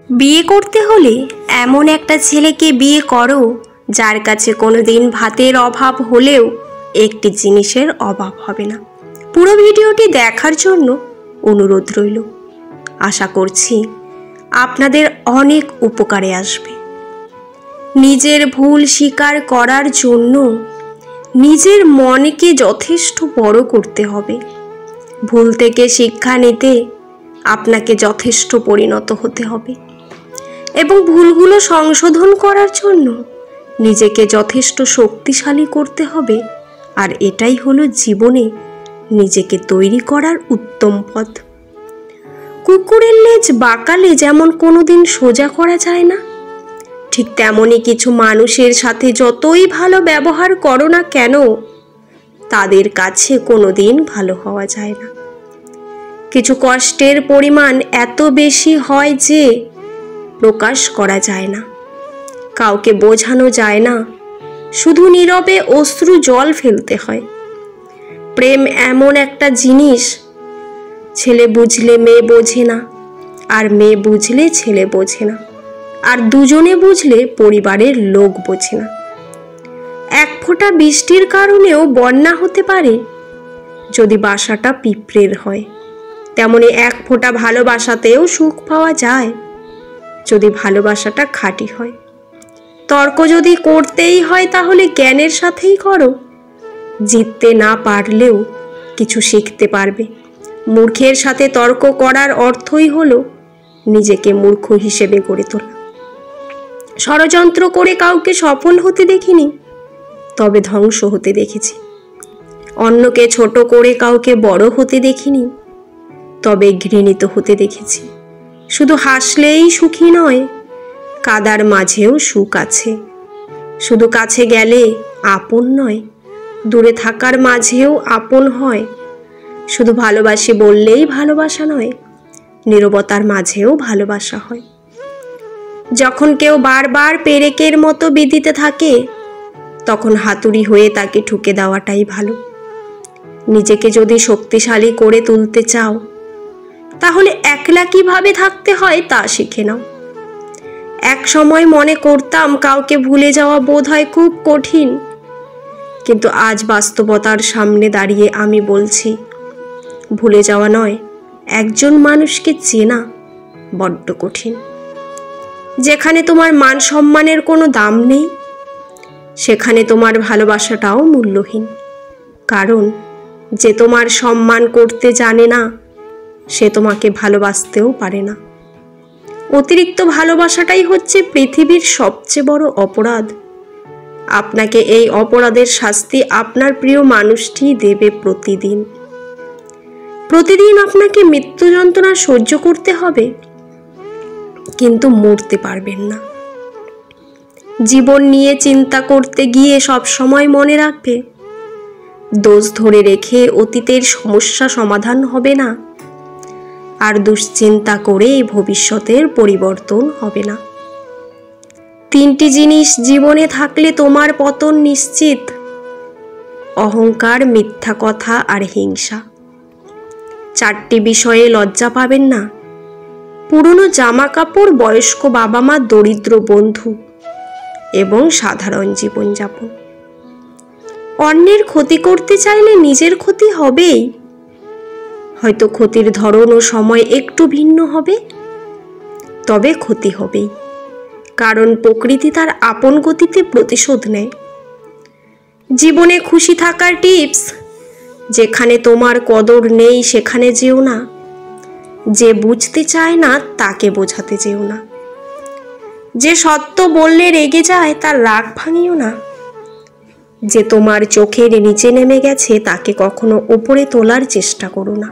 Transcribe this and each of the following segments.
বিয়ে করতে হলে এমন একটা ছেলেকে বিয়ে করো যার কাছে কোনোদিন ভাতের অভাব হলেও একটি জিনিসের অভাব হবে না। পুরো ভিডিওটি দেখার জন্য অনুরোধ রইল। আশা করছি আপনাদের অনেক উপকারে আসবে। নিজের ভুল স্বীকার করার জন্য নিজের মনকে যথেষ্ট বড় করতে হবে। ভুল থেকে শিক্ষা নিতে আপনাকে যথেষ্ট পরিণত হতে হবে এবং ভুলগুলো সংশোধন করার জন্য নিজেকে যথেষ্ট শক্তিশালী করতে হবে। আর এটাই হলো জীবনে নিজেকে তৈরি করার উত্তম পথ। কুকুরের লেজ বাঁকালে যেমন কোনোদিন সোজা করা যায় না, ঠিক তেমনই কিছু মানুষের সাথে যতই ভালো ব্যবহার করো না কেন তাদের কাছে কোনোদিন ভালো হওয়া যায় না। কিছু কষ্টের পরিমাণ এত বেশি হয় যে প্রকাশ করা যায় না, কাউকে বোঝানো যায় না, শুধু নীরবে অশ্রু জল ফেলতে হয়। প্রেম এমন একটা জিনিস, ছেলে বুঝলে মেয়ে বোঝে না, আর মেয়ে বুঝলে ছেলে বোঝে না, আর দুজনে বুঝলে পরিবারের লোক বোঝে না। এক ফোঁটা বৃষ্টির কারণেও বন্যা হতে পারে যদি বাসাটা পিঁপড়ের হয়, তেমনি এক ফোঁটা ভালোবাসাতেও সুখ পাওয়া যায় যদি ভালোবাসাটা খাঁটি হয়। তর্ক যদি করতেই হয় তাহলে জ্ঞানের সাথেই করো। জিততে না পারলেও কিছু শিখতে পারবে। মূর্খের সাথে তর্ক করার অর্থই হলো নিজেকে মূর্খ হিসেবে গড়ে তোলা। ষড়যন্ত্র করে কাউকে সফল হতে দেখিনি, তবে ধ্বংস হতে দেখেছি। অন্যকে ছোট করে কাউকে বড় হতে দেখিনি, তবে ঘৃণিত হতে দেখেছি। শুধু হাসলেই সুখী নয়, কাদার মাঝেও সুখ আছে। শুধু কাছে গেলে আপন নয়, দূরে থাকার মাঝেও আপন হয়। শুধু ভালোবাসি বললেই ভালোবাসা নয়, নীরবতার মাঝেও ভালোবাসা হয়। যখন কেউ বারবার পেরেকের মতো বিঁধিতে থাকে তখন হাতুড়ি হয়ে তাকে ঠুকে দেওয়াটাই ভালো। নিজেকে যদি শক্তিশালী করে তুলতে চাও তাহলে একলা কিভাবে থাকতে হয় তা শিখে নাও। এক সময় মনে করতাম কাউকে ভুলে যাওয়া বোধহয় খুব কঠিন, কিন্তু আজ বাস্তবতার সামনে দাঁড়িয়ে আমি বলছি ভুলে যাওয়া নয়, একজন মানুষকে চেনা বড্ড কঠিন। যেখানে তোমার মান সম্মানের কোনো দাম নেই সেখানে তোমার ভালোবাসাটাও মূল্যহীন। কারণ যে তোমার সম্মান করতে জানে না সে তোমাকে ভালোবাসতেও পারে না। অতিরিক্ত ভালোবাসাটাই হচ্ছে পৃথিবীর সবচেয়ে বড় অপরাধ। আপনাকে এই অপরাধের শাস্তি আপনার প্রিয় মানুষটি দেবে প্রতিদিন। প্রতিদিন আপনাকে মৃত্যু যন্ত্রণা সহ্য করতে হবে, কিন্তু মরতে পারবেন না। জীবন নিয়ে চিন্তা করতে গিয়ে সব সময় মনে রাখবে, দোষ ধরে রেখে অতীতের সমস্যা সমাধান হবে না, আর দুশ্চিন্তা করে ভবিষ্যতের পরিবর্তন হবে না। তিনটি জিনিস জীবনে থাকলে তোমার পতন নিশ্চিত: অহংকার, মিথ্যা কথা আর হিংসা। চারটি বিষয়ে লজ্জা পাবেন না: পুরনো জামা কাপড়, বয়স্ক বাবা মা, দরিদ্র বন্ধু এবং সাধারণ জীবনযাপন। অন্যের ক্ষতি করতে চাইলে নিজের ক্ষতি হবেই। হয়তো ক্ষতির ধরন ও সময় একটু ভিন্ন হবে, তবে ক্ষতি হবেই। কারণ প্রকৃতি তার আপন গতিতে প্রতিশোধ নেয়। জীবনে খুশি থাকার টিপস: যেখানে তোমার কদর নেই সেখানে যেও না। যে বুঝতে চায় না তাকে বোঝাতে যেও না। যে সত্য বললে রেগে যায় তার রাগ ভাঙিও না। যে তোমার চোখের নিচে নেমে গেছে তাকে কখনো উপরে তোলার চেষ্টা করো না।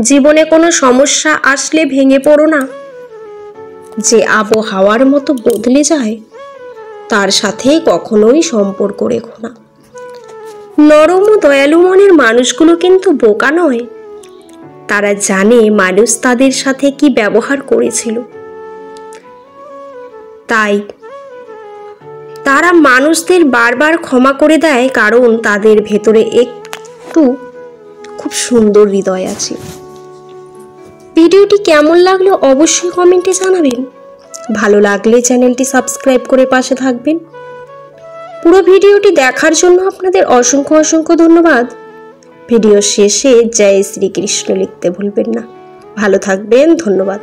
জীবনে কোনো সমস্যা আসলে ভেঙে পড়ো না। যে আবহাওয়ার মতো বদলে যায় তার সাথে কখনোই সম্পর্ক রেখো না। নরম ও দয়ালু মনের মানুষগুলো কিন্তু বোকা নয়। তারা জানে মানুষ তাদের সাথে কি ব্যবহার করেছিল, তাই তারা মানুষদের বারবার ক্ষমা করে দেয়, কারণ তাদের ভেতরে একটু খুব সুন্দর হৃদয় আছে। ভিডিওটি কেমন লাগলো অবশ্যই কমেন্টে জানাবেন। ভালো লাগলে চ্যানেলটি সাবস্ক্রাইব করে পাশে থাকবেন। পুরো ভিডিওটি দেখার জন্য আপনাদের অসংখ্য অসংখ্য ধন্যবাদ। ভিডিও শেষে জয় শ্রীকৃষ্ণ লিখতে ভুলবেন না। ভালো থাকবেন, ধন্যবাদ।